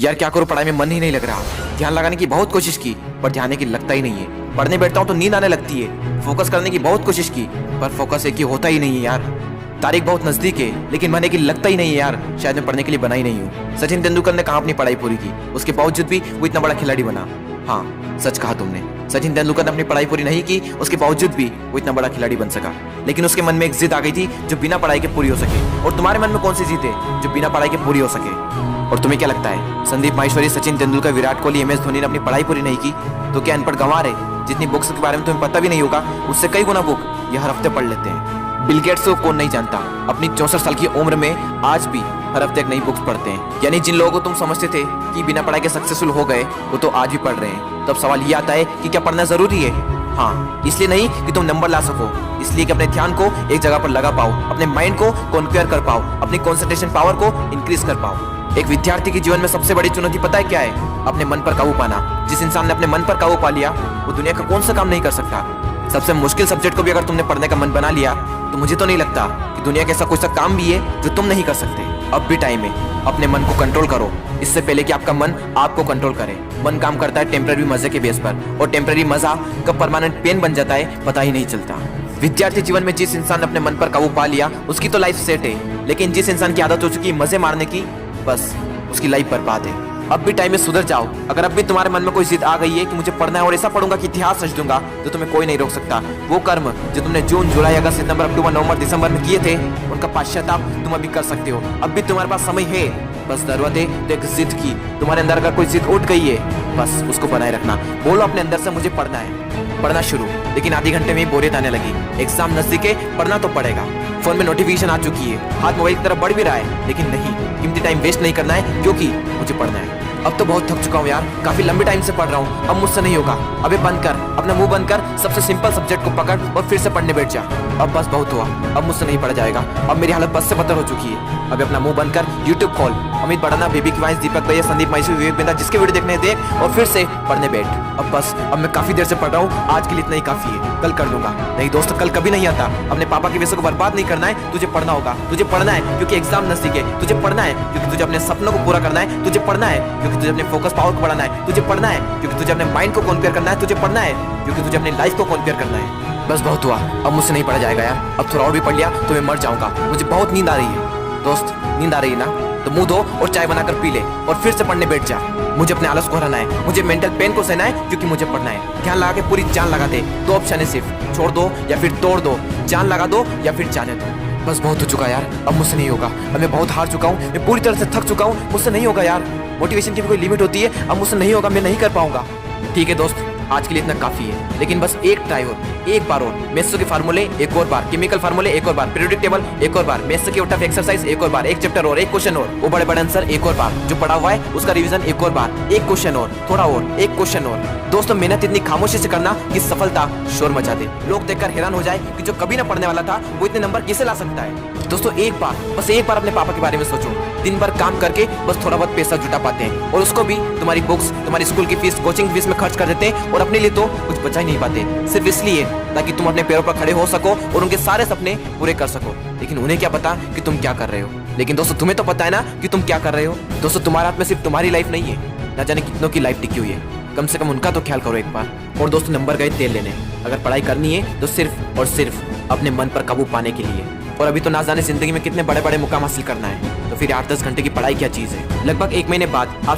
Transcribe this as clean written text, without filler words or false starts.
यार क्या करूं, पढ़ाई में मन ही नहीं लग रहा। ध्यान लगाने की बहुत कोशिश की पर ध्यान की लगता ही नहीं है। पढ़ने बैठता हूं तो नींद आने लगती है। फोकस करने की बहुत कोशिश की पर फोकस एक ही होता ही नहीं है यार। तारीख बहुत नजदीक है लेकिन मन की लगता ही नहीं है यार। शायद मैं पढ़ने के लिए बना ही नहीं हूँ। सचिन तेंदुलकर ने कहा अपनी पढ़ाई पूरी की, उसके बावजूद भी वो इतना बड़ा खिलाड़ी बना। हाँ सच कहा तुमने, सचिन तेंदुलकर ने अपनी पढ़ाई पूरी नहीं की, उसके बावजूद भी वो इतना बड़ा खिलाड़ी बन सका। लेकिन उसके मन में एक जिद आ गई थी जो बिना पढ़ाई के पूरी हो सके। और तुम्हारे मन में कौन सी जिद है जो बिना पढ़ाई के पूरी हो सके? और तुम्हें क्या लगता है संदीप माहेश्वरी, सचिन तेंदुलकर, विराट कोहली, MS धोनी ने अपनी पढ़ाई पूरी नहीं की तो क्या अनपढ़ गंवार है? जितनी बुक्स के बारे में तुम्हें पता भी नहीं होगा उससे कई गुना बुक ये हर हफ्ते पढ़ लेते हैं। बिल गेट्स को कौन नहीं जानता, अपनी 64 साल की उम्र में आज भी हर हफ्ते एक नई बुक्स पढ़ते हैं। यानी जिन लोगों को तुम समझते थे कि बिना पढ़ाई के सक्सेसफुल हो गए वो तो आज भी पढ़ रहे हैं। तो अब सवाल ये आता है कि क्या पढ़ना जरूरी है? हाँ, इसलिए नहीं कि तुम नंबर ला सको, इसलिए कि अपने ध्यान को एक जगह पर लगा पाओ, अपने माइंड को कॉन्क्वेयर कर पाओ, अपनी कंसंट्रेशन पावर को इंक्रीज कर पाओ। एक विद्यार्थी के जीवन में सबसे बड़ी चुनौती पता है क्या है? अपने मन पर काबू पाना। जिस इंसान ने अपने मन पर काबू पा लिया वो दुनिया का कौन सा काम नहीं कर सकता। सबसे मुश्किल सब्जेक्ट को भी अगर तुमने पढ़ने का मन बना लिया तो मुझे तो नहीं लगता कि दुनिया का ऐसा कोई सा काम भी है जो तुम नहीं कर सकते। अब भी टाइम है, अपने मन को कंट्रोल करो इससे पहले कि आपका मन आपको कंट्रोल करे। मन काम करता है टेम्पररी मजे के बेस पर और टेम्पररी मजा कब परमानेंट पेन बन जाता है पता ही नहीं चलता। विद्यार्थी जीवन में जिस इंसान ने अपने मन पर काबू पा लिया उसकी तो लाइफ सेट है, लेकिन जिस इंसान की आदत हो चुकी है मजे मारने की, बस उसकी लाइफ बर्बाद है। अब भी टाइम में सुधर जाओ। अगर अब भी तुम्हारे मन में कोई जिद आ गई है कि मुझे पढ़ना है और ऐसा पढ़ूंगा कि इतिहास रच दूंगा तो तुम्हें कोई नहीं रोक सकता। वो कर्म जो तुमने जून, जुलाई, अगस्त, सितंबर, अक्टूबर, नवंबर, दिसंबर में किए थे उनका पश्चाताप तुम अभी कर सकते हो। अब भी तुम्हारे पास समय है, बस जरूरत है तो एक जिद की। तुम्हारे अंदर अगर कोई जिद उठ गई है बस उसको बनाए रखना। बोलो अपने अंदर से मुझे पढ़ना है। पढ़ना शुरू, लेकिन आधे घंटे में ही बोरियत आने लगी। एग्जाम नजदीक है, पढ़ना तो पड़ेगा। फोन में नोटिफिकेशन आ चुकी है, हाथ मोबाइल की तरफ बढ़ भी रहा है, लेकिन नहीं, कीमती टाइम वेस्ट नहीं करना है क्योंकि मुझे पढ़ना है। अब तो बहुत थक चुका हूँ यार, काफी लंबे टाइम से पढ़ रहा हूँ, अब मुझसे नहीं होगा। अबे बंद कर, अपना मुंह बंद कर, सबसे सिंपल सब्जेक्ट को पकड़ और फिर से पढ़ने बैठ जा। अब बस बहुत हुआ, अब मुझसे नहीं पढ़ा जाएगा। अब मेरी हालत बस से बदतर हो चुकी है। अब अपना मुंह बंद कर, यूट्यूब खोल, अमित बड़ाना, बेबी की वाइस, दीपक भैया, संदीप माहेश्वरी, विवेक बिंदा, जिसके वीडियो देखने देख और फिर से पढ़ने बैठ। अब बस, अब मैं काफी देर से पढ़ रहा हूँ, आज के लिए इतना ही काफी है, कल कर लूंगा। नहीं दोस्तों, कल कभी नहीं आता। अपने पापा के पैसों को बर्बाद नहीं करना है, तुझे पढ़ना होगा। तुझे पढ़ना है क्योंकि एग्जाम नजदीक है, तुझे पढ़ना है क्योंकि तुझे अपने सपनों को पूरा करना है, तुझे पढ़ना है क्योंकि तुझे अपने फोकस पावर को बढ़ाना है, तुझे पढ़ना है क्योंकि तुझे अपने माइंड को कॉन्क्वेयर करना है, तुझे पढ़ना है क्योंकि तुझे अपनी लाइफ को कॉन्क्वेयर करना है। बस बहुत हुआ, अब मुझसे नहीं पढ़ा जाएगा यार। अब थोड़ा और भी पढ़ लिया तो मैं मर जाऊंगा। मुझे बहुत नींद आ रही है। दोस्त, नींद आ रही है ना तो मुंह धो और चाय बनाकर पी ले और फिर से पढ़ने बैठ जा। मुझे अपने आलस को हराना है, मुझे मेंटल पेन को सहना है क्योंकि मुझे पढ़ना है। ध्यान लगा के पूरी जान लगा दे। दो ऑप्शन है सिर्फ, छोड़ दो या फिर तोड़ दो, जान लगा दो या फिर जाने दो। बस बहुत हो चुका यार, अब मुझसे नहीं होगा। अब मैं बहुत हार चुका हूँ, मैं पूरी तरह से थक चुका हूँ, मुझसे नहीं होगा यार। मोटिवेशन की भी कोई लिमिट होती है, अब मुझसे नहीं होगा, मैं नहीं कर पाऊंगा। ठीक है दोस्त, आज के लिए इतना काफी है, लेकिन बस एक ट्राई और, एक बार और। मैथ्स के फार्मूले एक और बार, केमिकल फार्मूले एक और बार, पीरियोडिक टेबल एक और बार, मैथ्स के उल्टा एक्सरसाइज एक और बार, एक चैप्टर और, एक क्वेश्चन और, वो बड़े बड़े आंसर एक और बार, जो पढ़ा हुआ है उसका रिवीजन एक और बार, एक क्वेश्चन और, थोड़ा और, एक क्वेश्चन और। दोस्तों, मेहनत इतनी खामोशी से करना कि सफलता शोर मचा दे, लोग देखकर हैरान हो जाए कि जो कभी ना पढ़ने वाला था वो इतने नंबर कैसे ला सकता है। दोस्तों, एक बार, बस एक बार अपने पापा के बारे में सोचो। दिन भर काम करके बस थोड़ा बहुत पैसा जुटा पाते हैं और उसको भी तुम्हारी बुक्स, तुम्हारी स्कूल की फीस, कोचिंग फीस में खर्च कर देते हैं और अपने लिए तो कुछ बचा ही नहीं पाते, सिर्फ इसलिए ताकि तुम अपने पैरों पर खड़े हो सको और उनके सारे सपने पूरे कर सको। लेकिन उन्हें क्या पता कि तुम क्या कर रहे हो। लेकिन दोस्तों, तुम्हें तो पता है ना कि तुम क्या कर रहे हो। दोस्तों, तुम्हारे हाथ में सिर्फ तुम्हारी लाइफ नहीं है, ना जाने कितनों की लाइफ टिकी हुई है। कम से कम उनका तो ख्याल करो एक बार। और दोस्तों, नंबर गए तेल लेने। अगर पढ़ाई करनी है तो सिर्फ और सिर्फ अपने मन पर काबू पाने के लिए। और अभी तो ना जाने जिंदगी में कितने बड़े बड़े मुकाम हासिल करना है, तो फिर 8-10 घंटे की पढ़ाई क्या चीज है। लगभग 1 महीने बाद आप